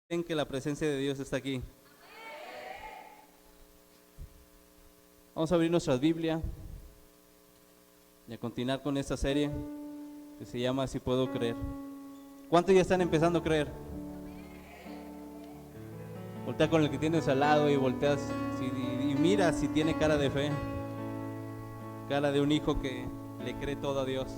En que la presencia de Dios está aquí. Vamos a abrir nuestra Biblia y a continuar con esta serie que se llama Si Puedo Creer. ¿Cuántos ya están empezando a creer? Voltea con el que tienes al lado y volteas y mira si tiene cara de fe, cara de un hijo que le cree todo a Dios.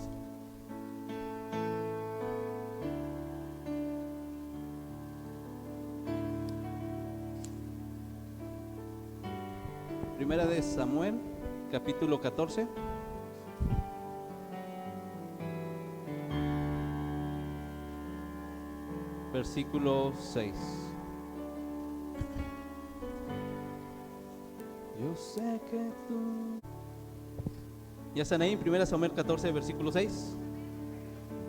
Primera de Samuel, capítulo 14. Versículo 6. Yo sé que tú... ¿Ya están ahí? Primera Samuel 14, versículo 6.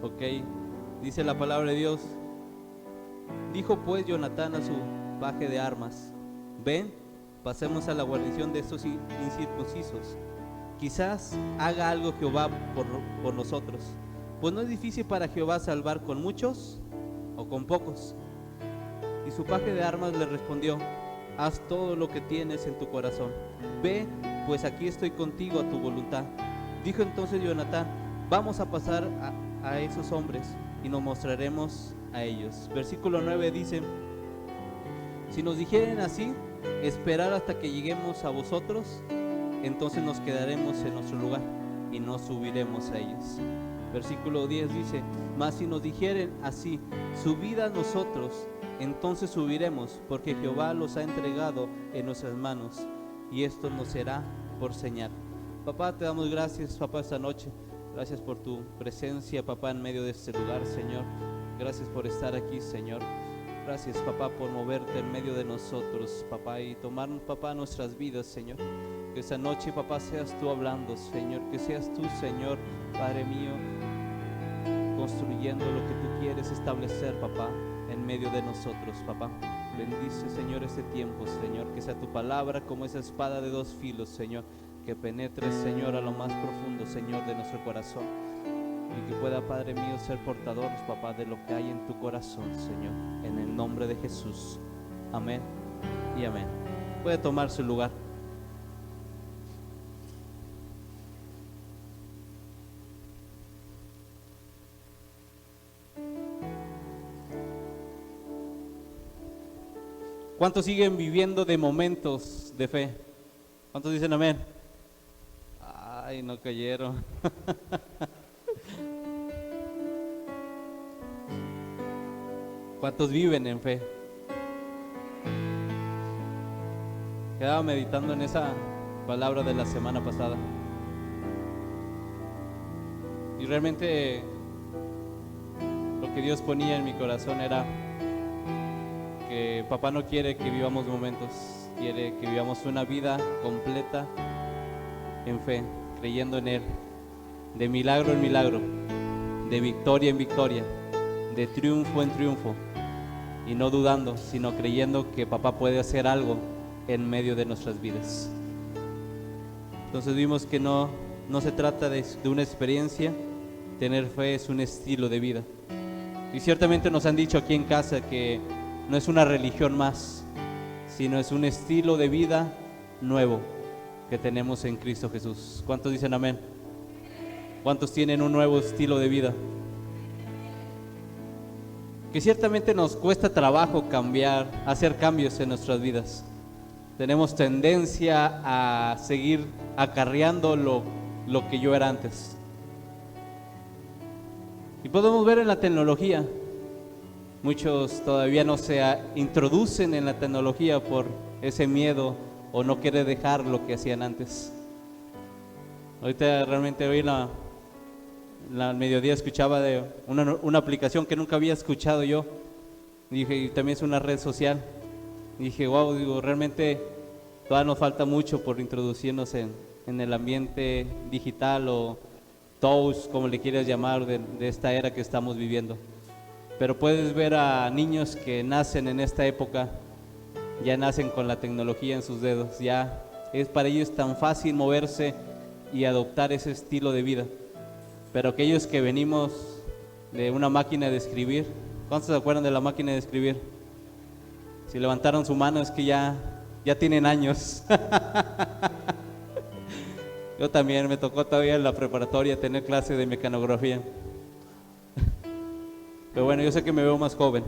Ok, dice la palabra de Dios. Dijo pues Jonatán a su paje de armas: ven, pasemos a la guarnición de estos incircuncisos. Quizás haga algo Jehová por nosotros, pues no es difícil para Jehová salvar con muchos o con pocos. Y su paje de armas le respondió: haz todo lo que tienes en tu corazón. Ve, pues aquí estoy contigo a tu voluntad. Dijo entonces Jonatán: vamos a pasar a esos hombres y nos mostraremos a ellos. Versículo 9 dice: si nos dijeren así, esperar hasta que lleguemos a vosotros, entonces nos quedaremos en nuestro lugar y no subiremos a ellos. Versículo 10 dice: mas si nos dijeren así, subid a nosotros, entonces subiremos, porque Jehová los ha entregado en nuestras manos, y esto nos será por señal. Papá, te damos gracias, papá, esta noche. Gracias por tu presencia, papá, en medio de este lugar, Señor. Gracias por estar aquí, Señor. Gracias, papá, por moverte en medio de nosotros, papá, y tomar, papá, nuestras vidas, Señor. Que esta noche, papá, seas tú hablando, Señor. Que seas tú, Señor, Padre mío, construyendo lo que tú quieres establecer, papá, en medio de nosotros, papá. Bendice, Señor, este tiempo, Señor. Que sea tu palabra como esa espada de dos filos, Señor. Que penetre, Señor, a lo más profundo, Señor, de nuestro corazón. Y que pueda, Padre mío, ser portadores, papá, de lo que hay en tu corazón, Señor. En el nombre de Jesús. Amén y amén. Puede tomar su lugar. ¿Cuántos siguen viviendo de momentos de fe? ¿Cuántos dicen amén? Ay, no cayeron. ¿Cuántos viven en fe? Quedaba meditando en esa palabra de la semana pasada. Y realmente lo que Dios ponía en mi corazón era que papá no quiere que vivamos momentos, quiere que vivamos una vida completa en fe, creyendo en Él, de milagro en milagro, de victoria en victoria, de triunfo en triunfo, y no dudando, sino creyendo que papá puede hacer algo en medio de nuestras vidas. Entonces vimos que no se trata de una experiencia. Tener fe es un estilo de vida. Y ciertamente nos han dicho aquí en casa que no es una religión más, sino es un estilo de vida nuevo que tenemos en Cristo Jesús. ¿Cuántos dicen amén? ¿Cuántos tienen un nuevo estilo de vida? Que ciertamente nos cuesta trabajo cambiar, hacer cambios en nuestras vidas. Tenemos tendencia a seguir acarreando lo que yo era antes. Y podemos ver en la tecnología, muchos todavía no se introducen en la tecnología por ese miedo o no quieren dejar lo que hacían antes. Ahorita realmente hoy al mediodía escuchaba de una aplicación que nunca había escuchado yo. Dije, y también es una red social. Y dije, wow, digo, realmente todavía nos falta mucho por introducirnos en el ambiente digital o touch, como le quieras llamar, de esta era que estamos viviendo. Pero puedes ver a niños que nacen en esta época, ya nacen con la tecnología en sus dedos, ya es para ellos tan fácil moverse y adoptar ese estilo de vida. Pero aquellos que venimos de una máquina de escribir, ¿cuántos se acuerdan de la máquina de escribir? Si levantaron su mano es que ya tienen años. Yo también me tocó todavía en la preparatoria tener clase de mecanografía. Pero bueno, yo sé que me veo más joven.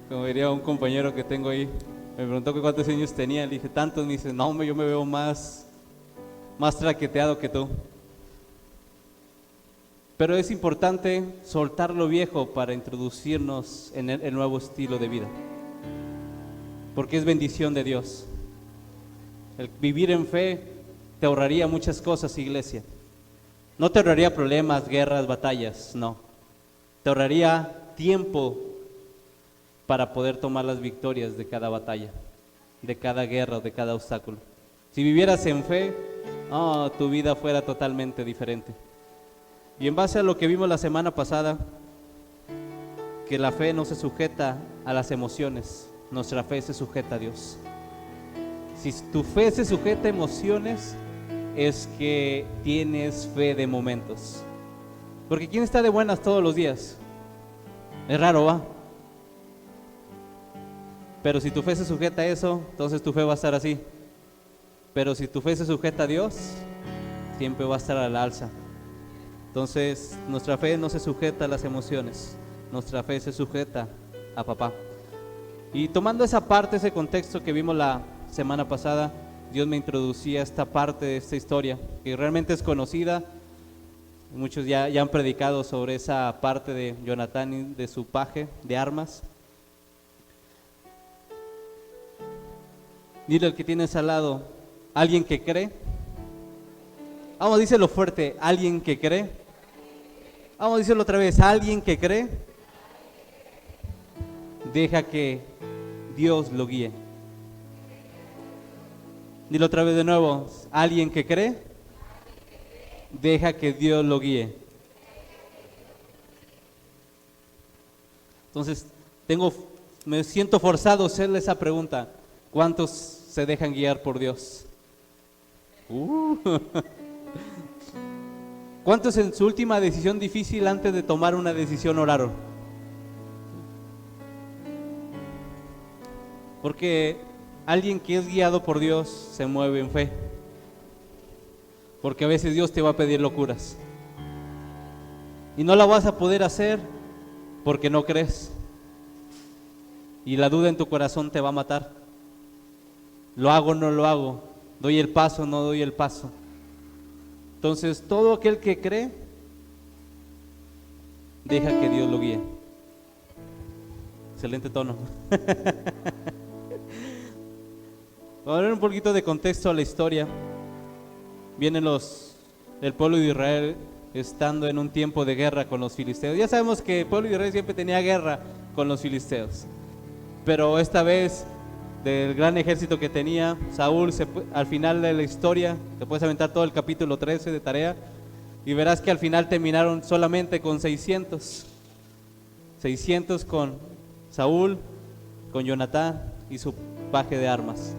Como diría un compañero que tengo ahí, me preguntó que cuántos años tenía, le dije tantos, me dice, no, hombre, yo me veo más traqueteado que tú. Pero es importante soltar lo viejo para introducirnos en el nuevo estilo de vida, porque es bendición de Dios. El vivir en fe te ahorraría muchas cosas, iglesia. No te ahorraría problemas, guerras, batallas, no. Te ahorraría tiempo para poder tomar las victorias de cada batalla, de cada guerra o de cada obstáculo. Si vivieras en fe, tu vida fuera totalmente diferente. Y en base a lo que vimos la semana pasada, que la fe no se sujeta a las emociones, nuestra fe se sujeta a Dios. Si tu fe se sujeta a emociones, es que tienes fe de momentos. Porque ¿quién está de buenas todos los días? Es raro, ¿va? Pero si tu fe se sujeta a eso, entonces tu fe va a estar así. Pero si tu fe se sujeta a Dios, siempre va a estar al alza. Entonces, nuestra fe no se sujeta a las emociones, nuestra fe se sujeta a papá. Y tomando esa parte, ese contexto que vimos la semana pasada, Dios me introducía a esta parte de esta historia, que realmente es conocida. Muchos ya han predicado sobre esa parte de Jonatán y de su paje de armas. Dile al que tienes al lado, alguien que cree. Vamos, díselo fuerte, alguien que cree. Vamos, díselo otra vez, alguien que cree. Deja que Dios lo guíe. Dilo otra vez de nuevo, alguien que cree. Deja que Dios lo guíe. Entonces, me siento forzado a hacerle esa pregunta. ¿Cuántos se dejan guiar por Dios? ¿Cuántos en su última decisión difícil antes de tomar una decisión oraron? Porque alguien que es guiado por Dios se mueve en fe. Porque a veces Dios te va a pedir locuras. Y no la vas a poder hacer porque no crees. Y la duda en tu corazón te va a matar. ¿Lo hago o no lo hago? ¿Doy el paso o no doy el paso? Entonces, todo aquel que cree, deja que Dios lo guíe. Excelente tono. Para dar un poquito de contexto a la historia, vienen el pueblo de Israel estando en un tiempo de guerra con los filisteos. Ya sabemos que el pueblo de Israel siempre tenía guerra con los filisteos, pero esta vez, del gran ejército que tenía Saúl, al final de la historia, te puedes aventar todo el capítulo 13 de tarea y verás que al final terminaron solamente con 600 con Saúl, con Jonatán y su paje de armas.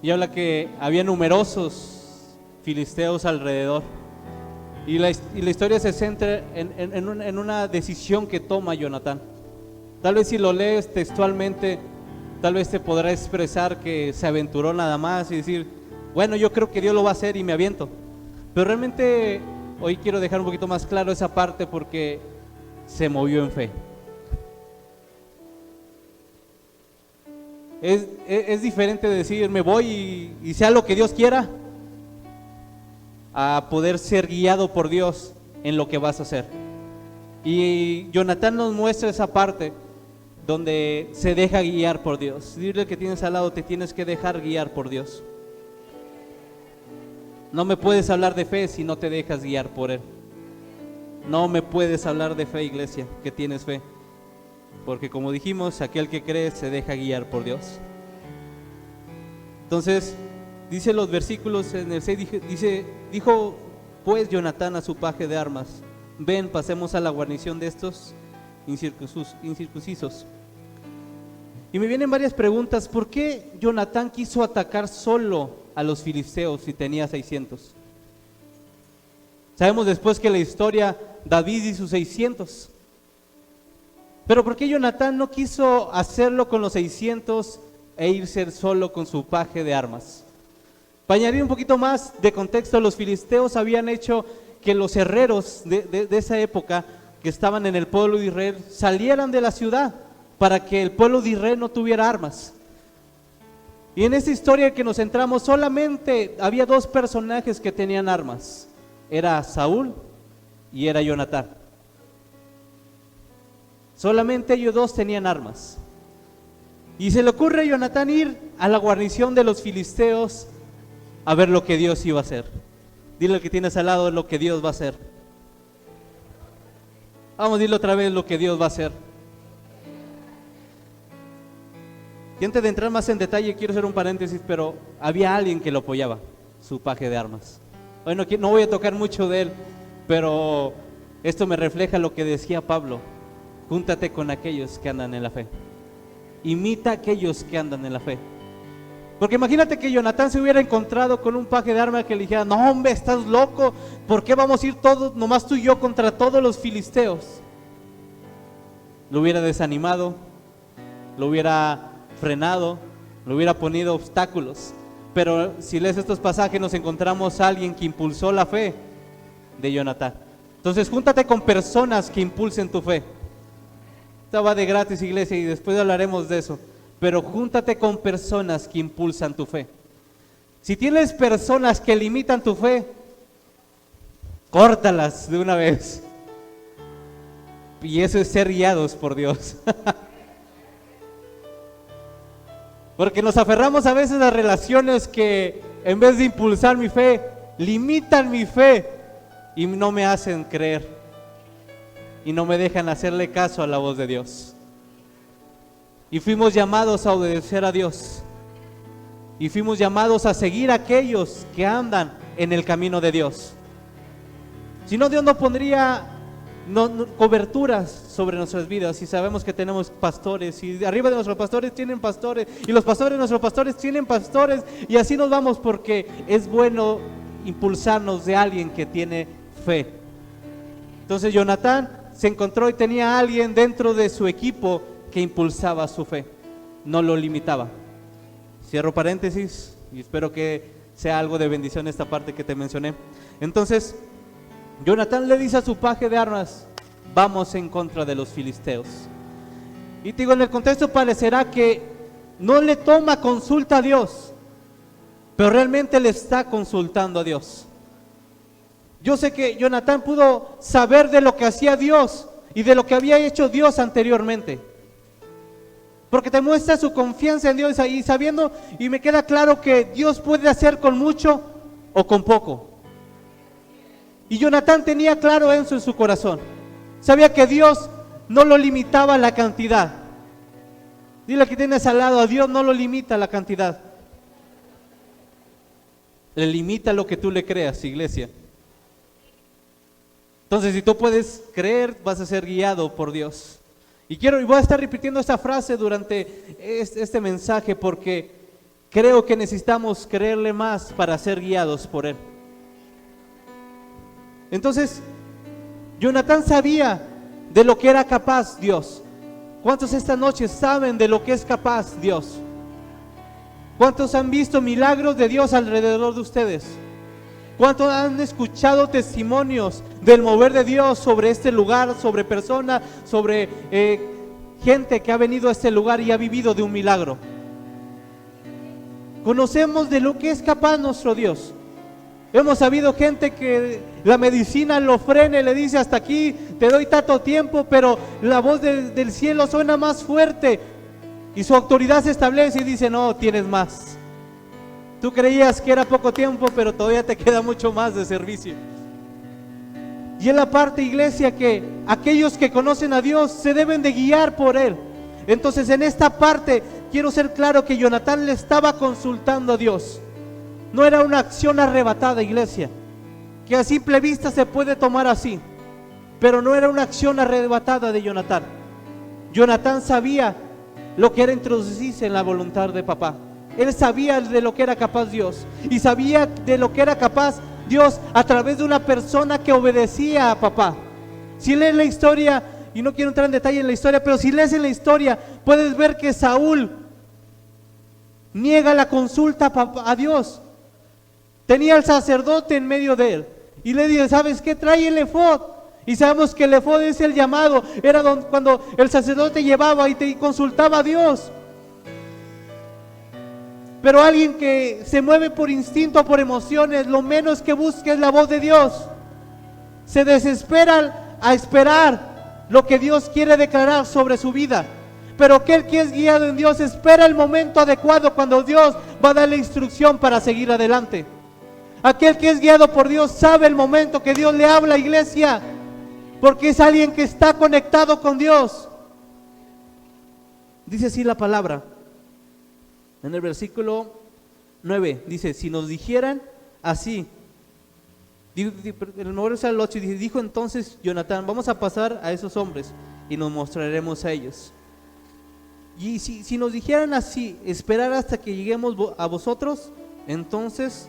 Y habla que había numerosos filisteos alrededor. Y la historia se centra en una decisión que toma Jonatán. Tal vez si lo lees textualmente, tal vez te podrá expresar que se aventuró nada más y decir, bueno, yo creo que Dios lo va a hacer y me aviento. Pero realmente hoy quiero dejar un poquito más claro esa parte porque se movió en fe. Es diferente decir, me voy y sea lo que Dios quiera, a poder ser guiado por Dios en lo que vas a hacer. Y Jonatán nos muestra esa parte donde se deja guiar por Dios. Dile al que tienes al lado, te tienes que dejar guiar por Dios. No me puedes hablar de fe si no te dejas guiar por Él. No me puedes hablar de fe, iglesia, que tienes fe. Porque como dijimos, aquel que cree se deja guiar por Dios. Entonces, dice los versículos en el 6, dijo pues Jonatán a su paje de armas, ven, pasemos a la guarnición de estos incircuncisos. Y me vienen varias preguntas. ¿Por qué Jonatán quiso atacar solo a los filisteos si tenía 600? Sabemos después que la historia, David y sus 600. Pero ¿por qué Jonatán no quiso hacerlo con los 600 e irse solo con su paje de armas? Para añadir un poquito más de contexto, los filisteos habían hecho que los herreros de esa época que estaban en el pueblo de Israel salieran de la ciudad para que el pueblo de Israel no tuviera armas. Y en esta historia que nos centramos, solamente había dos personajes que tenían armas. Era Saúl y era Jonatán. Solamente ellos dos tenían armas. Y se le ocurre a Jonatán ir a la guarnición de los filisteos a ver lo que Dios iba a hacer. Dile al que tienes al lado lo que Dios va a hacer. Vamos a decirle otra vez lo que Dios va a hacer. Y antes de entrar más en detalle, quiero hacer un paréntesis, pero había alguien que lo apoyaba, su paje de armas. Bueno, no voy a tocar mucho de él, pero esto me refleja lo que decía Pablo: júntate con aquellos que andan en la fe, imita a aquellos que andan en la fe. Porque imagínate que Jonatán se hubiera encontrado con un paje de armas que le dijera: no hombre, estás loco, ¿por qué vamos a ir todos, nomás tú y yo, contra todos los filisteos? Lo hubiera desanimado, lo hubiera frenado, lo hubiera ponido obstáculos. Pero si lees estos pasajes, nos encontramos a alguien que impulsó la fe de Jonatán. Entonces júntate con personas que impulsen tu fe. Esta va de gratis, iglesia, y después hablaremos de eso. Pero júntate con personas que impulsan tu fe. Si tienes personas que limitan tu fe, córtalas de una vez. Y eso es ser guiados por Dios. Porque nos aferramos a veces a relaciones que en vez de impulsar mi fe, limitan mi fe y no me hacen creer y no me dejan hacerle caso a la voz de Dios. Y fuimos llamados a obedecer a Dios, y fuimos llamados a seguir a aquellos que andan en el camino de Dios. Si no, Dios no pondría coberturas sobre nuestras vidas. Y sabemos que tenemos pastores, y arriba de nuestros pastores tienen pastores, y los pastores de nuestros pastores tienen pastores, y así nos vamos, porque es bueno impulsarnos de alguien que tiene fe. Entonces Jonatán se encontró y tenía a alguien dentro de su equipo que impulsaba su fe, no lo limitaba. Cierro paréntesis y espero que sea algo de bendición esta parte que te mencioné. Entonces Jonatán le dice a su paje de armas: vamos en contra de los filisteos. Y te digo, en el contexto parecerá que no le toma consulta a Dios, pero realmente le está consultando a Dios. Yo sé que Jonatán pudo saber de lo que hacía Dios y de lo que había hecho Dios anteriormente, porque te muestra su confianza en Dios y sabiendo, y me queda claro que Dios puede hacer con mucho o con poco. Y Jonatán tenía claro eso en su corazón. Sabía que Dios no lo limitaba a la cantidad. Dile que tienes al lado: a Dios no lo limita a la cantidad. Le limita lo que tú le creas, iglesia. Entonces, si tú puedes creer, vas a ser guiado por Dios. Y voy a estar repitiendo esta frase durante este mensaje, porque creo que necesitamos creerle más para ser guiados por Él. Entonces, Jonatán sabía de lo que era capaz Dios. ¿Cuántos esta noche saben de lo que es capaz Dios? ¿Cuántos han visto milagros de Dios alrededor de ustedes? ¿Cuántos han escuchado testimonios del mover de Dios sobre este lugar, sobre personas, sobre gente que ha venido a este lugar y ha vivido de un milagro? Conocemos de lo que es capaz nuestro Dios. Hemos sabido gente que la medicina lo frena y le dice: hasta aquí, te doy tanto tiempo, pero la voz del cielo suena más fuerte y su autoridad se establece y dice: no, tienes más. Tú creías que era poco tiempo, pero todavía te queda mucho más de servicio. Y en la parte, iglesia, que aquellos que conocen a Dios se deben de guiar por Él. Entonces, en esta parte quiero ser claro que Jonatán le estaba consultando a Dios. No era una acción arrebatada, iglesia, que a simple vista se puede tomar así, pero no era una acción arrebatada de Jonatán. Jonatán sabía lo que era introducirse en la voluntad de papá. Él sabía de lo que era capaz Dios, y sabía de lo que era capaz Dios a través de una persona que obedecía a papá. Si lees la historia, y no quiero entrar en detalle en la historia, pero si lees en la historia, puedes ver que Saúl niega la consulta a Dios. Tenía al sacerdote en medio de él y le dice, ¿sabes qué? Trae el efod. Y sabemos que el efod es el llamado, era cuando el sacerdote llevaba y te consultaba a Dios. Pero alguien que se mueve por instinto, por emociones, lo menos que busca es la voz de Dios. Se desespera a esperar lo que Dios quiere declarar sobre su vida. Pero aquel que es guiado en Dios espera el momento adecuado cuando Dios va a dar la instrucción para seguir adelante. Aquel que es guiado por Dios sabe el momento que Dios le habla, iglesia, porque es alguien que está conectado con Dios. Dice así la palabra. En el versículo 9 dice, si nos dijeran así, el 9 al 8 dijo entonces Jonatán, vamos a pasar a esos hombres y nos mostraremos a ellos. Y si nos dijeran así, esperar hasta que lleguemos a vosotros, entonces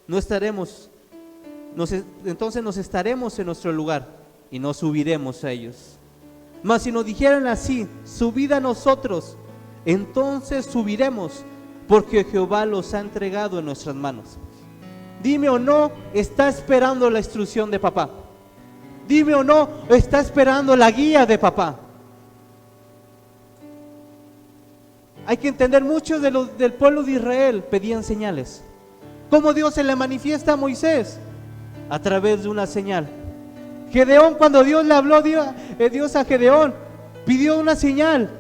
nos estaremos en nuestro lugar y no subiremos a ellos. Mas si nos dijeran así, subid a nosotros, entonces subiremos, porque Jehová los ha entregado en nuestras manos. Dime o no, está esperando la instrucción de papá. Dime o no, está esperando la guía de papá. Hay que entender, muchos del pueblo de Israel pedían señales. ¿Cómo Dios se le manifiesta a Moisés? A través de una señal. Gedeón, cuando Dios le habló, Dios a Gedeón, pidió una señal.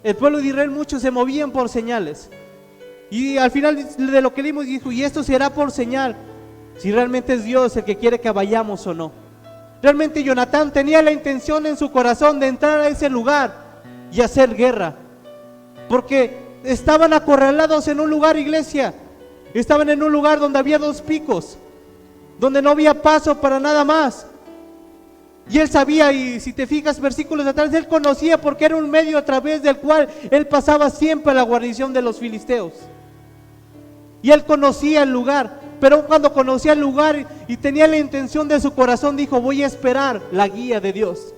El pueblo de Israel, muchos se movían por señales. Y al final de lo que leímos dijo, y esto será por señal, si realmente es Dios el que quiere que vayamos o no. Realmente Jonatán tenía la intención en su corazón de entrar a ese lugar y hacer guerra. Porque estaban acorralados en un lugar, iglesia. Estaban en un lugar donde había 2 picos, donde no había paso para nada más. Y él sabía, y si te fijas versículos atrás, él conocía porque era un medio a través del cual él pasaba siempre a la guarnición de los filisteos. Y él conocía el lugar, pero cuando conocía el lugar y tenía la intención de su corazón, dijo, voy a esperar la guía de Dios.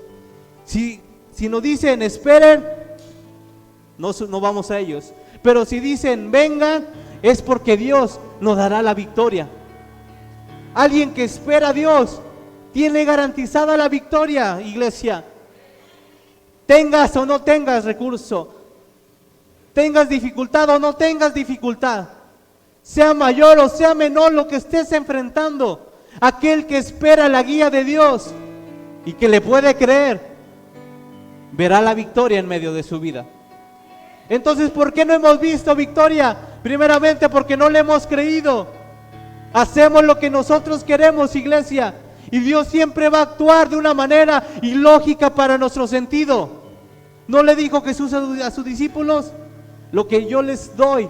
Si nos dicen esperen, no vamos a ellos. Pero si dicen vengan, es porque Dios nos dará la victoria. Alguien que espera a Dios tiene garantizada la victoria, iglesia. Tengas o no tengas recurso, tengas dificultad o no tengas dificultad, sea mayor o sea menor lo que estés enfrentando, aquel que espera la guía de Dios y que le puede creer, verá la victoria en medio de su vida. Entonces, ¿por qué no hemos visto victoria? Primeramente porque no le hemos creído. Hacemos lo que nosotros queremos, iglesia, y Dios siempre va a actuar de una manera ilógica para nuestro sentido. ¿No le dijo Jesús a sus discípulos? Lo que yo les doy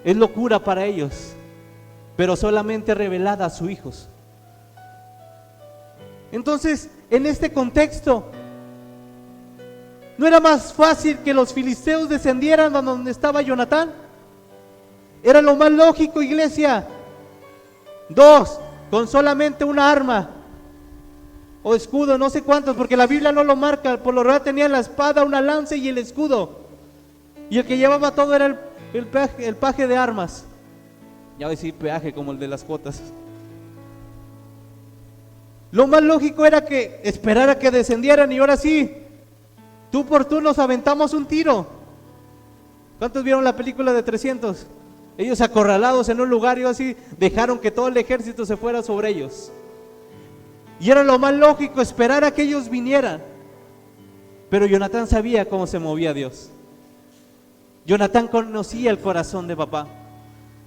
es locura para ellos, pero solamente revelada a sus hijos. Entonces, en este contexto, ¿no era más fácil que los filisteos descendieran a donde estaba Jonatán? Era lo más lógico, iglesia. 2, con solamente una arma o escudo, no sé cuántos, porque la Biblia no lo marca. Por lo general tenían la espada, una lanza y el escudo. Y el que llevaba todo era el paje de armas. Ya voy a decir peaje como el de las cuotas. Lo más lógico era que esperara que descendieran y ahora sí, tú por tú nos aventamos un tiro. ¿Cuántos vieron la película de 300? Ellos acorralados en un lugar y así dejaron que todo el ejército se fuera sobre ellos. Y era lo más lógico esperar a que ellos vinieran. Pero Jonatán sabía cómo se movía Dios. Jonatán conocía el corazón de papá.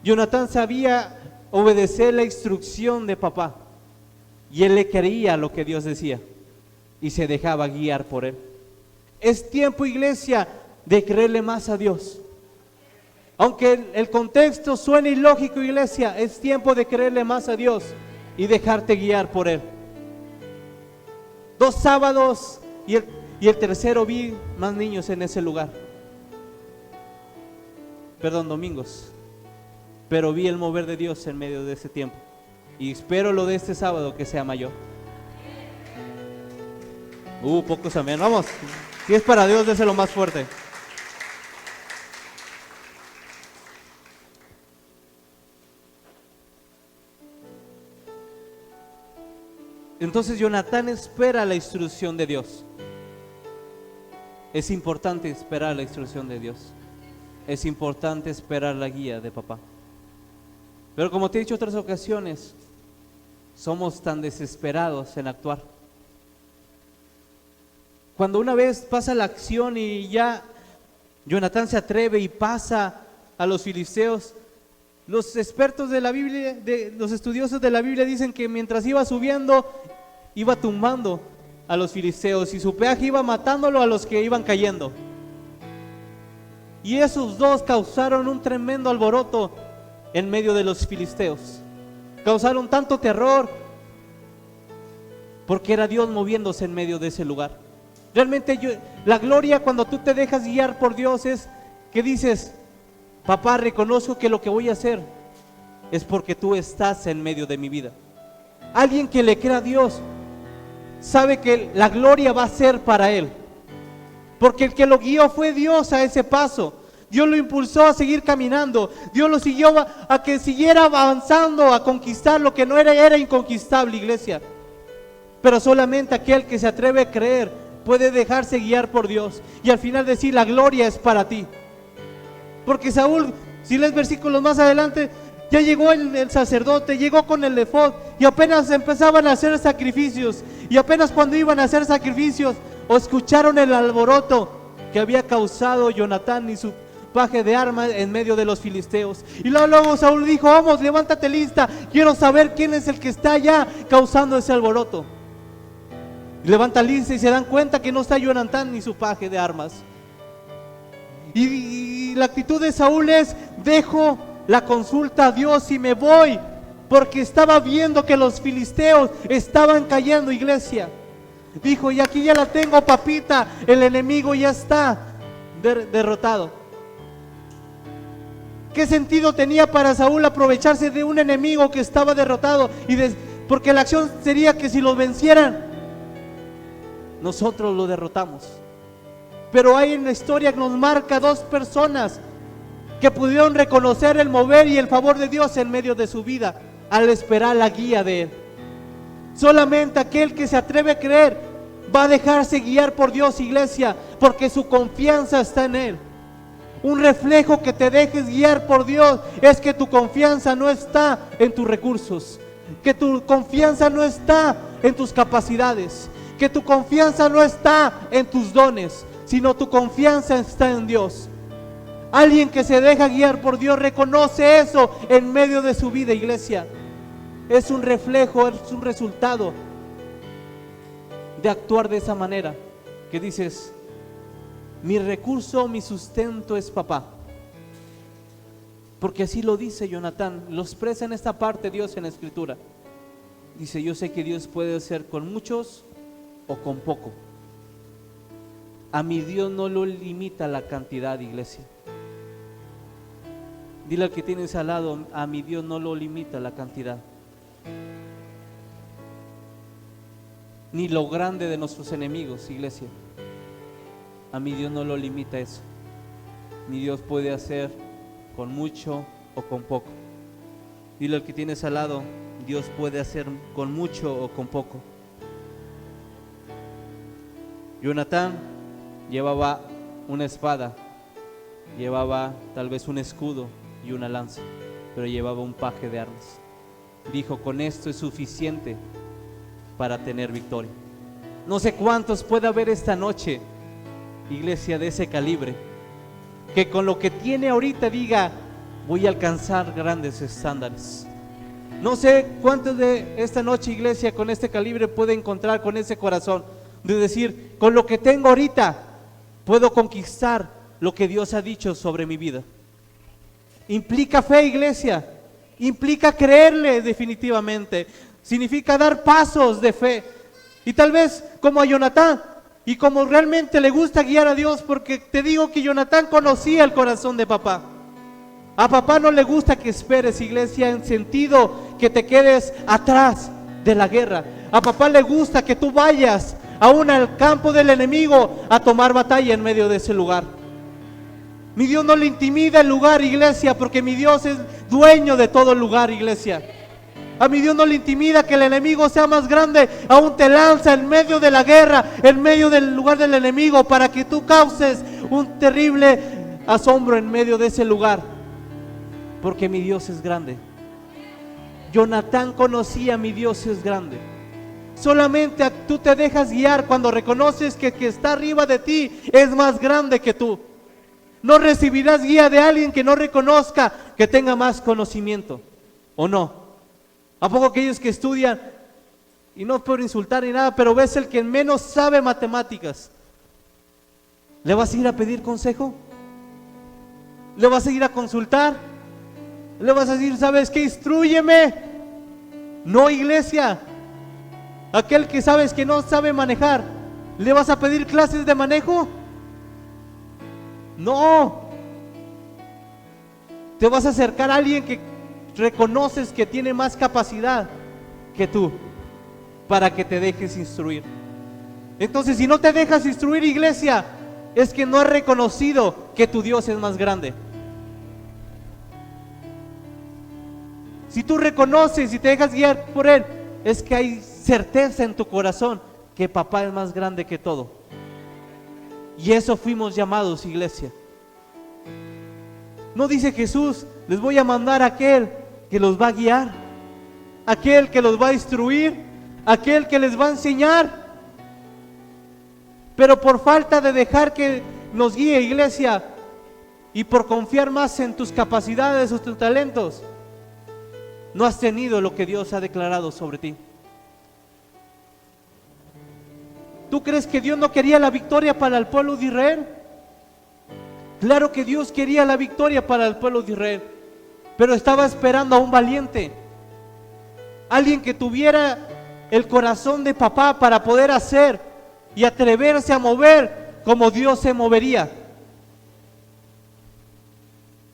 Jonatán sabía obedecer la instrucción de papá. Y él le creía lo que Dios decía y se dejaba guiar por él. Es tiempo, iglesia, de creerle más a Dios. Aunque el contexto suene ilógico, iglesia, es tiempo de creerle más a Dios y dejarte guiar por Él. 2 sábados y el tercero vi más niños en ese lugar. Domingos. Pero vi el mover de Dios en medio de ese tiempo. Y espero lo de este sábado que sea mayor. Pocos amén. Vamos. Si es para Dios, déselo más fuerte. Entonces Jonatán espera la instrucción de Dios. Es importante esperar la instrucción de Dios. Es importante esperar la guía de papá. Pero como te he dicho otras ocasiones, somos tan desesperados en actuar. Cuando una vez pasa la acción y ya Jonatán se atreve y pasa a los filisteos, los expertos de la Biblia, los estudiosos de la Biblia dicen que mientras iba subiendo, iba tumbando a los filisteos y su peaje iba matándolo a los que iban cayendo. Y esos dos causaron un tremendo alboroto en medio de los filisteos. Causaron tanto terror porque era Dios moviéndose en medio de ese lugar. Realmente la gloria cuando tú te dejas guiar por Dios es que dices: papá, reconozco que lo que voy a hacer es porque tú estás en medio de mi vida. Alguien que le crea a Dios sabe que la gloria va a ser para él, porque el que lo guió fue Dios a ese paso. Dios lo impulsó a seguir caminando. Dios lo siguió a que siguiera avanzando, a conquistar lo que no era inconquistable, iglesia. Pero solamente aquel que se atreve a creer puede dejarse guiar por Dios y al final decir: la gloria es para ti. Porque Saúl, si lees versículos más adelante, ya llegó el sacerdote, llegó con el efod y apenas empezaban a hacer sacrificios. Y apenas cuando iban a hacer sacrificios, o escucharon el alboroto que había causado Jonatán y su paje de armas en medio de los filisteos. Y luego Saúl dijo: vamos, levántate lista, quiero saber quién es el que está allá causando ese alboroto. Y levanta lista y se dan cuenta que no está Jonatán ni su paje de armas. Y la actitud de Saúl es: dejo la consulta a Dios y me voy, porque estaba viendo que los filisteos estaban cayendo, iglesia. Dijo: y aquí ya la tengo, papita, el enemigo ya está derrotado. ¿Qué sentido tenía para Saúl aprovecharse de un enemigo que estaba derrotado? Porque la acción sería que si los vencieran, nosotros lo derrotamos. Pero hay en la historia que nos marca dos personas que pudieron reconocer el mover y el favor de Dios en medio de su vida al esperar la guía de Él. Solamente aquel que se atreve a creer va a dejarse guiar por Dios, iglesia, porque su confianza está en Él. Un reflejo que te dejes guiar por Dios es que tu confianza no está en tus recursos, que tu confianza no está en tus capacidades, que tu confianza no está en tus dones, sino tu confianza está en Dios. Alguien que se deja guiar por Dios reconoce eso en medio de su vida, iglesia. Es un reflejo, es un resultado de actuar de esa manera, que dices: mi recurso, mi sustento es papá. Porque así lo dice Jonatán, lo expresa en esta parte Dios en la escritura. Dice: yo sé que Dios puede hacer con muchos o con poco. A mi Dios no lo limita la cantidad, iglesia. Dile al que tienes al lado: a mi Dios no lo limita la cantidad, ni lo grande de nuestros enemigos, iglesia. A mi Dios no lo limita eso. Mi Dios puede hacer con mucho o con poco. Dile al que tienes al lado: Dios puede hacer con mucho o con poco. Jonatán llevaba una espada, llevaba tal vez un escudo y una lanza, pero llevaba un paje de armas. Dijo: con esto es suficiente para tener victoria. No sé cuántos puede haber esta noche, iglesia, de ese calibre, que con lo que tiene ahorita diga: voy a alcanzar grandes estándares. No sé cuántos de esta noche, iglesia, con este calibre puede encontrar con ese corazón de decir: con lo que tengo ahorita puedo conquistar lo que Dios ha dicho sobre mi vida. Implica fe, iglesia, implica creerle definitivamente, significa dar pasos de fe. Y tal vez como a Jonatán, y como realmente le gusta guiar a Dios, porque te digo que Jonatán conocía el corazón de papá. A papá no le gusta que esperes, iglesia, en sentido que te quedes atrás de la guerra. A papá le gusta que tú vayas aún al campo del enemigo a tomar batalla en medio de ese lugar. Mi Dios no le intimida el lugar, iglesia, porque mi Dios es dueño de todo el lugar, iglesia. A mi Dios no le intimida que el enemigo sea más grande, aún te lanza en medio de la guerra, en medio del lugar del enemigo, para que tú causes un terrible asombro en medio de ese lugar, porque mi Dios es grande. Jonatán conocía: mi Dios es grande. Solamente tú te dejas guiar cuando reconoces que el que está arriba de ti es más grande que tú. No recibirás guía de alguien que no reconozca que tenga más conocimiento, ¿o no? ¿A poco aquellos que estudian, y no por insultar ni nada, pero ves el que menos sabe matemáticas, ¿le vas a ir a pedir consejo? ¿Le vas a ir a consultar? ¿Le vas a decir, sabes qué, instrúyeme? No, iglesia. Aquel que sabes que no sabe manejar, ¿le vas a pedir clases de manejo? No. Te vas a acercar a alguien que reconoces que tiene más capacidad que tú, para que te dejes instruir. Entonces, si no te dejas instruir, iglesia, es que no has reconocido que tu Dios es más grande. Si tú reconoces y te dejas guiar por Él, es que hay certeza en tu corazón que papá es más grande que todo. Y eso fuimos llamados, iglesia. No dice Jesús: les voy a mandar a aquel que los va a guiar, aquel que los va a instruir, aquel que les va a enseñar. Pero por falta de dejar que nos guíe, iglesia, y por confiar más en tus capacidades o tus talentos, no has tenido lo que Dios ha declarado sobre ti. ¿Tú crees que Dios no quería la victoria para el pueblo de Israel? Claro que Dios quería la victoria para el pueblo de Israel, pero estaba esperando a un valiente, alguien que tuviera el corazón de papá para poder hacer y atreverse a mover como Dios se movería.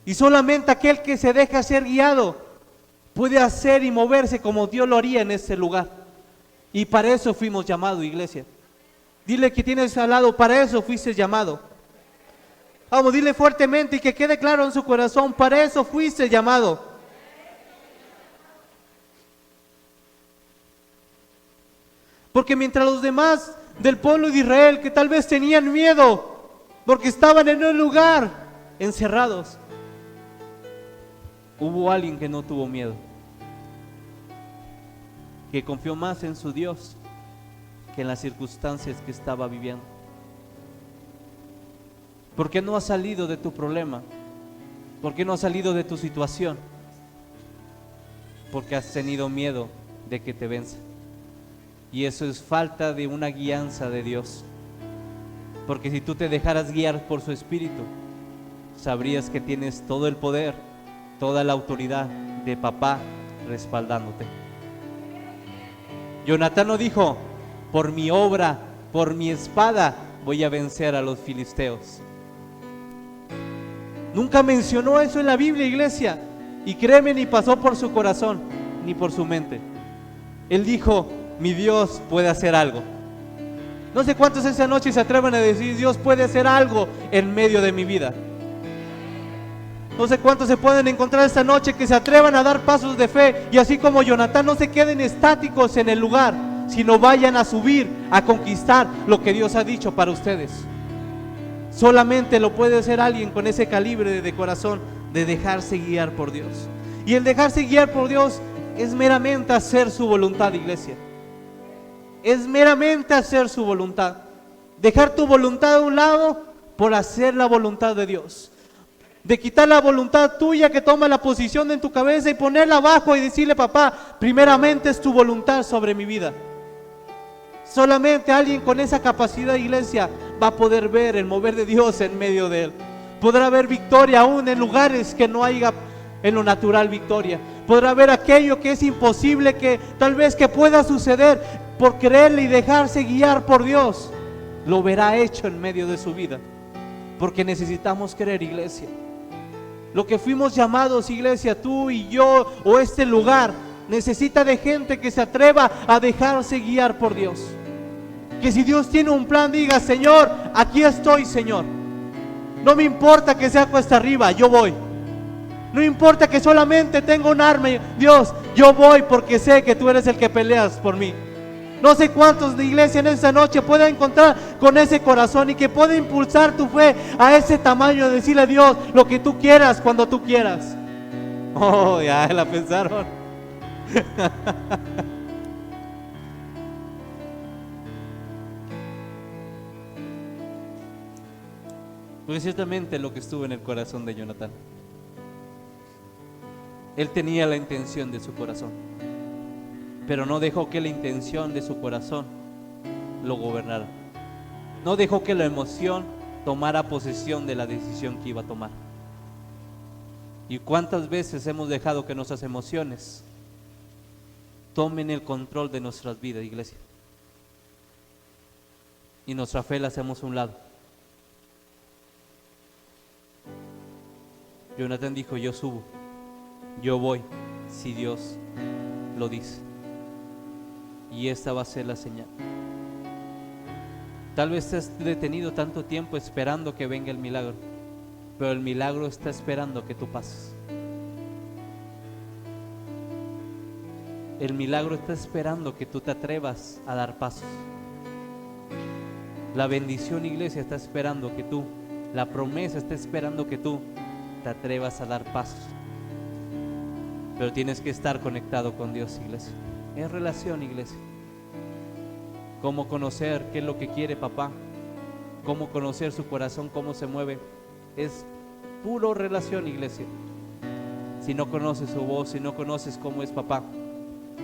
Y solamente aquel que se deja ser guiado puede hacer y moverse como Dios lo haría en ese lugar. Y para eso fuimos llamados, iglesia. Dile que tienes al lado: para eso fuiste llamado. Vamos, dile fuertemente y que quede claro en su corazón: para eso fuiste llamado. Porque mientras los demás del pueblo de Israel, que tal vez tenían miedo porque estaban en un lugar encerrados, hubo alguien que no tuvo miedo, que confió más en su Dios que en las circunstancias que estaba viviendo. ¿Por qué no has salido de tu problema? ¿Por qué no has salido de tu situación? Porque has tenido miedo de que te venza. Y eso es falta de una guianza de Dios. Porque si tú te dejaras guiar por su Espíritu, sabrías que tienes todo el poder, toda la autoridad de papá respaldándote. Jonatán no dijo: por mi obra, por mi espada voy a vencer a los filisteos. Nunca mencionó eso en la Biblia, iglesia. Y créeme, ni pasó por su corazón, ni por su mente. Él dijo: mi Dios puede hacer algo. No sé cuántos esa noche se atreven a decir: Dios puede hacer algo en medio de mi vida. No sé cuántos se pueden encontrar esta noche que se atrevan a dar pasos de fe, y así como Jonatán, no se queden estáticos en el lugar, sino vayan a subir, a conquistar lo que Dios ha dicho para ustedes. Solamente lo puede hacer alguien con ese calibre de corazón de dejarse guiar por Dios. Y el dejarse guiar por Dios es meramente hacer su voluntad, iglesia. Es meramente hacer su voluntad. Dejar tu voluntad a un lado por hacer la voluntad de Dios. De quitar la voluntad tuya que toma la posición en tu cabeza y ponerla abajo y decirle: papá, primeramente es tu voluntad sobre mi vida. Solamente alguien con esa capacidad, iglesia, va a poder ver el mover de Dios en medio de él. Podrá ver victoria aún en lugares que no haya en lo natural victoria. Podrá ver aquello que es imposible, que tal vez que pueda suceder, por creerle y dejarse guiar por Dios. Lo verá hecho en medio de su vida. Porque necesitamos creer, iglesia. Lo que fuimos llamados, iglesia, tú y yo, o este lugar, necesita de gente que se atreva a dejarse guiar por Dios, que si Dios tiene un plan, diga: Señor, aquí estoy, Señor. No me importa que sea cuesta arriba, yo voy. No importa que solamente tenga un arma, Dios, yo voy porque sé que tú eres el que peleas por mí. No sé cuántos de iglesia en esta noche pueden encontrar con ese corazón y que puede impulsar tu fe a ese tamaño, de decirle a Dios lo que tú quieras cuando tú quieras. Oh, ya la pensaron. Porque ciertamente lo que estuvo en el corazón de Jonatán, él tenía la intención de su corazón, pero no dejó que la intención de su corazón lo gobernara. No dejó que la emoción tomara posesión de la decisión que iba a tomar. ¿Y cuántas veces hemos dejado que nuestras emociones tomen el control de nuestras vidas, iglesia? Y nuestra fe la hacemos a un lado. Jonatán dijo: yo subo, yo voy, si Dios lo dice. Y esta va a ser la señal. Tal vez estés detenido tanto tiempo esperando que venga el milagro, pero el milagro está esperando que tú pases. El milagro está esperando que tú te atrevas a dar pasos. La bendición, iglesia, está esperando que tú, la promesa está esperando que tú te atrevas a dar pasos. Pero tienes que estar conectado con Dios, iglesia. Es relación, iglesia. Cómo conocer qué es lo que quiere papá, cómo conocer su corazón, cómo se mueve. Es puro relación, iglesia. Si no conoces su voz, si no conoces cómo es papá,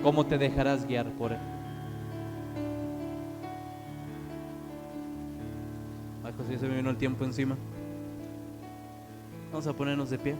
¿cómo te dejarás guiar por él? Ay, José, se me vino el tiempo encima. Vamos a ponernos de pie.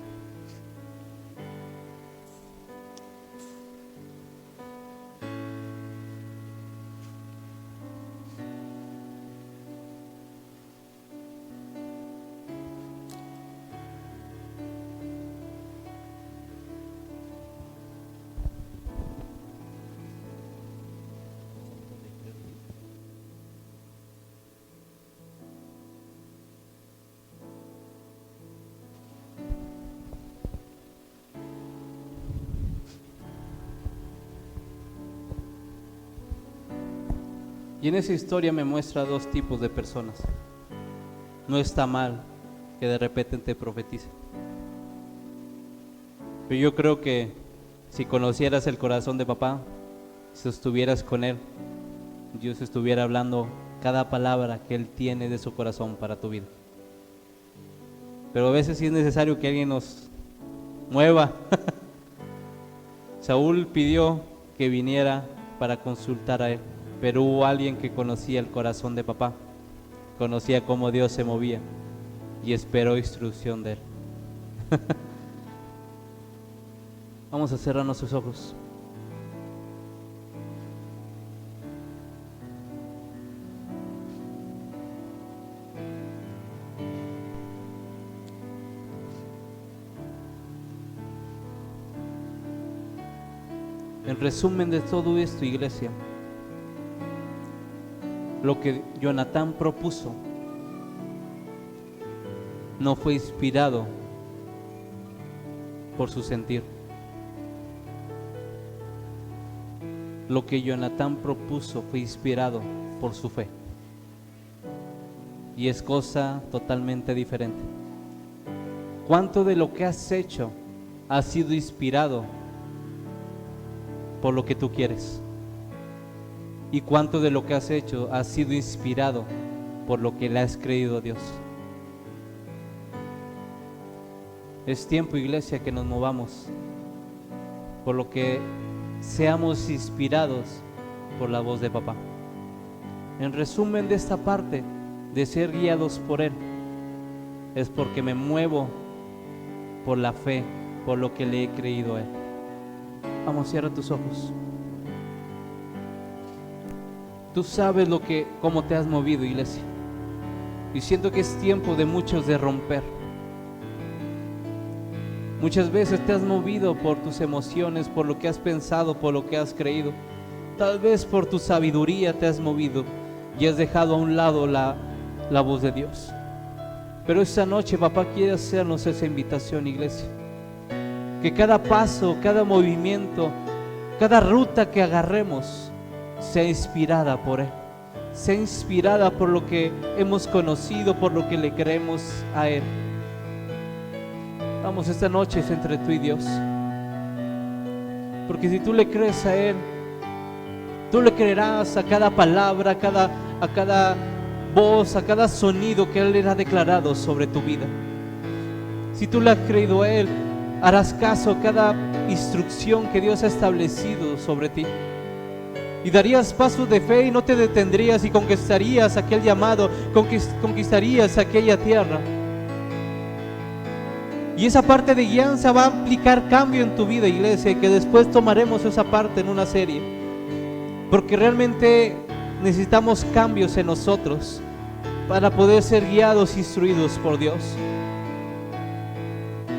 Y en esa historia me muestra dos tipos de personas. No está mal que de repente te profeticen, pero yo creo que si conocieras el corazón de papá, si estuvieras con él, Dios estuviera hablando cada palabra que él tiene de su corazón para tu vida. Pero a veces sí es necesario que alguien nos mueva. Saúl pidió que viniera para consultar a él, pero hubo alguien que conocía el corazón de papá, conocía cómo Dios se movía y esperó instrucción de él. Vamos a cerrar nuestros ojos. En resumen de todo esto, iglesia, lo que Jonatán propuso no fue inspirado por su sentir. Lo que Jonatán propuso fue inspirado por su fe. Y es cosa totalmente diferente. ¿Cuánto de lo que has hecho ha sido inspirado por lo que tú quieres? ¿Y cuánto de lo que has hecho ha sido inspirado por lo que le has creído a Dios? Es tiempo, iglesia, que nos movamos por lo que seamos inspirados por la voz de papá. En resumen de esta parte de ser guiados por él, es porque me muevo por la fe, por lo que le he creído a él. Vamos, cierra tus ojos. Tú sabes cómo te has movido, iglesia. Y siento que es tiempo de muchos de romper. Muchas veces te has movido por tus emociones, por lo que has pensado, por lo que has creído. Tal vez por tu sabiduría te has movido, y has dejado a un lado la voz de Dios. Pero esta noche papá quiere hacernos esa invitación, iglesia, que cada paso, cada movimiento, cada ruta que agarremos sea inspirada por Él, sea inspirada por lo que hemos conocido, por lo que le creemos a Él. Vamos, esta noche es entre tú y Dios, porque si tú le crees a Él, tú le creerás a cada palabra, a cada voz, a cada sonido que Él ha declarado sobre tu vida. Si tú le has creído a Él, harás caso a cada instrucción que Dios ha establecido sobre ti, y darías pasos de fe y no te detendrías, y conquistarías aquel llamado, conquistarías aquella tierra. Y esa parte de guianza va a implicar cambio en tu vida, iglesia, que después tomaremos esa parte en una serie, porque realmente necesitamos cambios en nosotros para poder ser guiados, instruidos por Dios.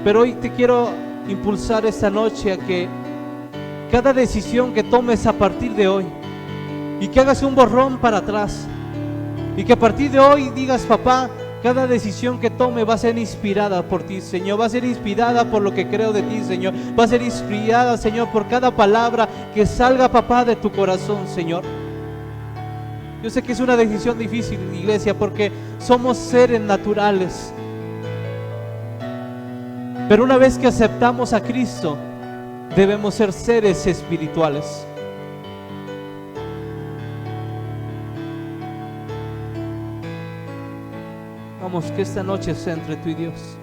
Pero hoy te quiero impulsar esta noche a que cada decisión que tomes a partir de hoy, y que hagas un borrón para atrás, y que a partir de hoy digas: papá, cada decisión que tome va a ser inspirada por ti, Señor, va a ser inspirada por lo que creo de ti, Señor, va a ser inspirada, Señor, por cada palabra que salga, papá, de tu corazón, Señor. Yo sé que es una decisión difícil, iglesia, porque somos seres naturales, pero una vez que aceptamos a Cristo, debemos ser seres espirituales. Vamos, que esta noche sea entre tú y Dios.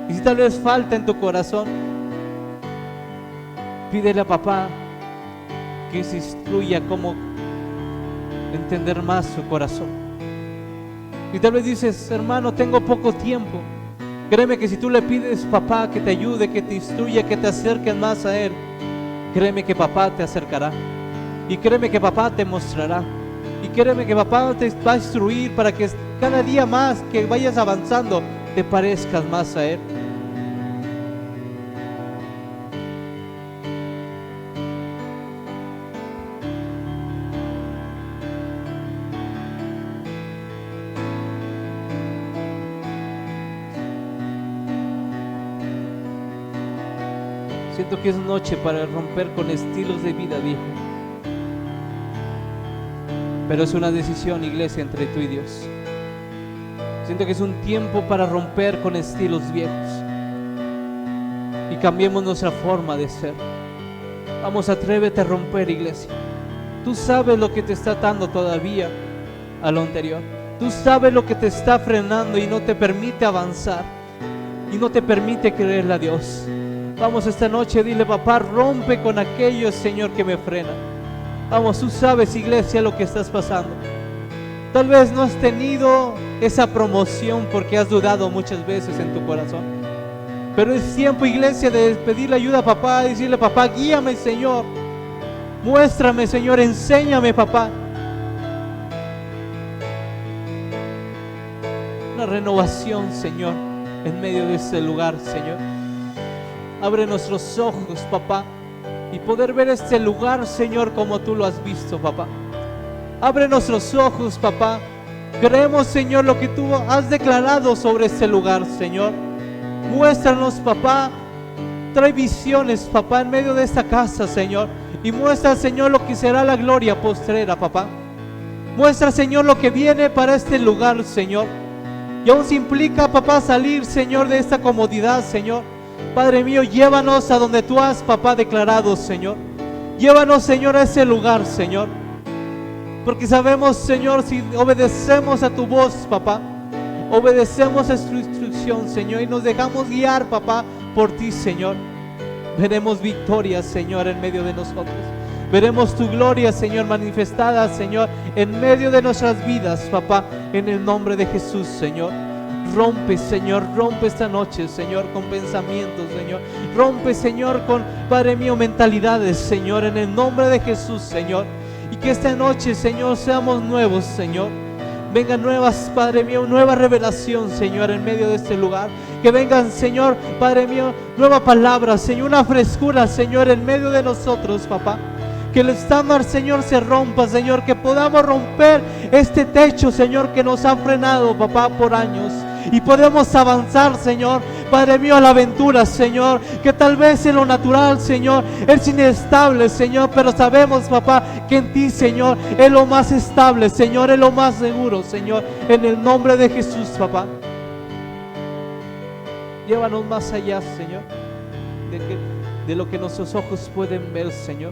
Y si tal vez falta en tu corazón, pídele a papá que se instruya cómo entender más su corazón. Y tal vez dices: hermano, tengo poco tiempo. Créeme que si tú le pides, papá, que te ayude, que te instruya, que te acerques más a Él, créeme que papá te acercará, y créeme que papá te mostrará, y créeme que papá te va a instruir para que cada día más que vayas avanzando te parezcas más a Él. Siento que es noche para romper con estilos de vida viejos, pero es una decisión, iglesia, entre tú y Dios. Siento que es un tiempo para romper con estilos viejos y cambiemos nuestra forma de ser. Vamos, atrévete a romper, iglesia. Tú sabes lo que te está atando todavía a lo anterior. Tú sabes lo que te está frenando y no te permite avanzar y no te permite creerle a Dios. Vamos, esta noche dile: papá, rompe con aquello, Señor, que me frena. Vamos, tú sabes, iglesia, lo que estás pasando. Tal vez no has tenido esa promoción porque has dudado muchas veces en tu corazón, pero es tiempo, iglesia, de pedirle ayuda a papá, decirle: papá, guíame, Señor, muéstrame, Señor, enséñame, papá. Una renovación, Señor, en medio de este lugar, Señor. Abre nuestros ojos, papá, y poder ver este lugar, Señor, como tú lo has visto, papá. Abre nuestros ojos, papá. Creemos, Señor, lo que tú has declarado sobre este lugar, Señor. Muéstranos, papá. Trae visiones, papá, en medio de esta casa, Señor. Y muestra, Señor, lo que será la gloria postrera, papá. Muestra, Señor, lo que viene para este lugar, Señor. Y aún se implica, papá, salir, Señor, de esta comodidad, Señor. Padre mío, llévanos a donde tú has, papá, declarado, Señor. Llévanos, Señor, a ese lugar, Señor. Porque sabemos, Señor, si obedecemos a tu voz, papá, obedecemos a tu instrucción, Señor, y nos dejamos guiar, papá, por ti, Señor, veremos victorias, Señor, en medio de nosotros. Veremos tu gloria, Señor, manifestada, Señor, en medio de nuestras vidas, papá, en el nombre de Jesús, Señor. Rompe, Señor, rompe esta noche, Señor, con pensamientos, Señor. Rompe, Señor, con, Padre mío, mentalidades, Señor, en el nombre de Jesús, Señor. Y que esta noche, Señor, seamos nuevos, Señor. Vengan nuevas, Padre mío, nueva revelación, Señor, en medio de este lugar. Que vengan, Señor, Padre mío, nueva palabra, Señor, una frescura, Señor, en medio de nosotros, papá. que el estándar, Señor, se rompa, Señor, que podamos romper este techo, Señor, que nos ha frenado, papá, por años, y podemos avanzar, Señor, Padre mío, a la aventura, Señor, que tal vez en lo natural, Señor, es inestable, Señor, pero sabemos, papá, que en ti, Señor, es lo más estable, Señor, es lo más seguro, Señor, en el nombre de Jesús, papá. Llévanos más allá, Señor, de lo que nuestros ojos pueden ver, Señor,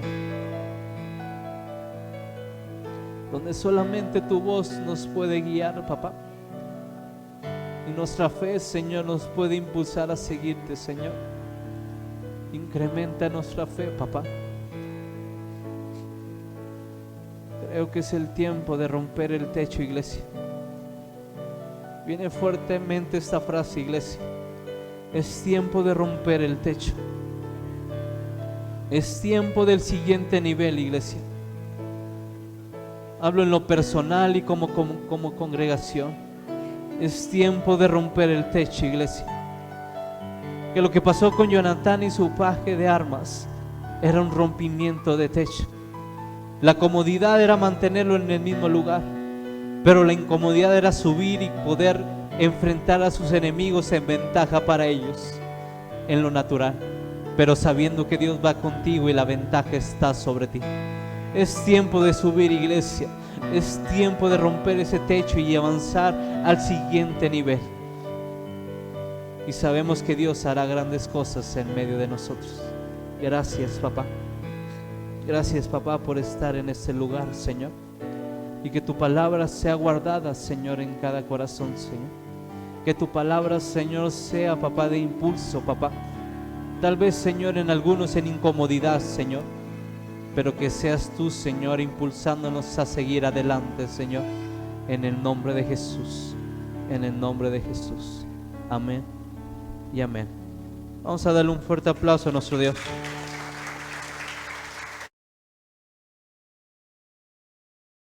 donde solamente tu voz nos puede guiar, papá, y nuestra fe, Señor, nos puede impulsar a seguirte, Señor. Incrementa nuestra fe, papá. Creo que es el tiempo de romper el techo, iglesia. Viene fuertemente esta frase, iglesia. Es tiempo de romper el techo. Es tiempo del siguiente nivel, iglesia. Hablo en lo personal y como congregación. Es tiempo de romper el techo, iglesia. Que lo que pasó con Jonatán y su paje de armas era un rompimiento de techo. La comodidad era mantenerlo en el mismo lugar, pero la incomodidad era subir y poder enfrentar a sus enemigos en ventaja para ellos en lo natural, pero sabiendo que Dios va contigo y la ventaja está sobre ti. Es tiempo de subir, iglesia. Es tiempo de romper ese techo y avanzar al siguiente nivel. Y sabemos que Dios hará grandes cosas en medio de nosotros. Gracias, papá. Gracias, papá, por estar en este lugar, Señor. Y que tu palabra sea guardada, Señor, en cada corazón, Señor. Que tu palabra, Señor, sea, papá, de impulso, papá. Tal vez, Señor, en algunos en incomodidad, Señor, pero que seas tú, Señor, impulsándonos a seguir adelante, Señor, en el nombre de Jesús, en el nombre de Jesús. Amén y amén. Vamos a darle un fuerte aplauso a nuestro Dios.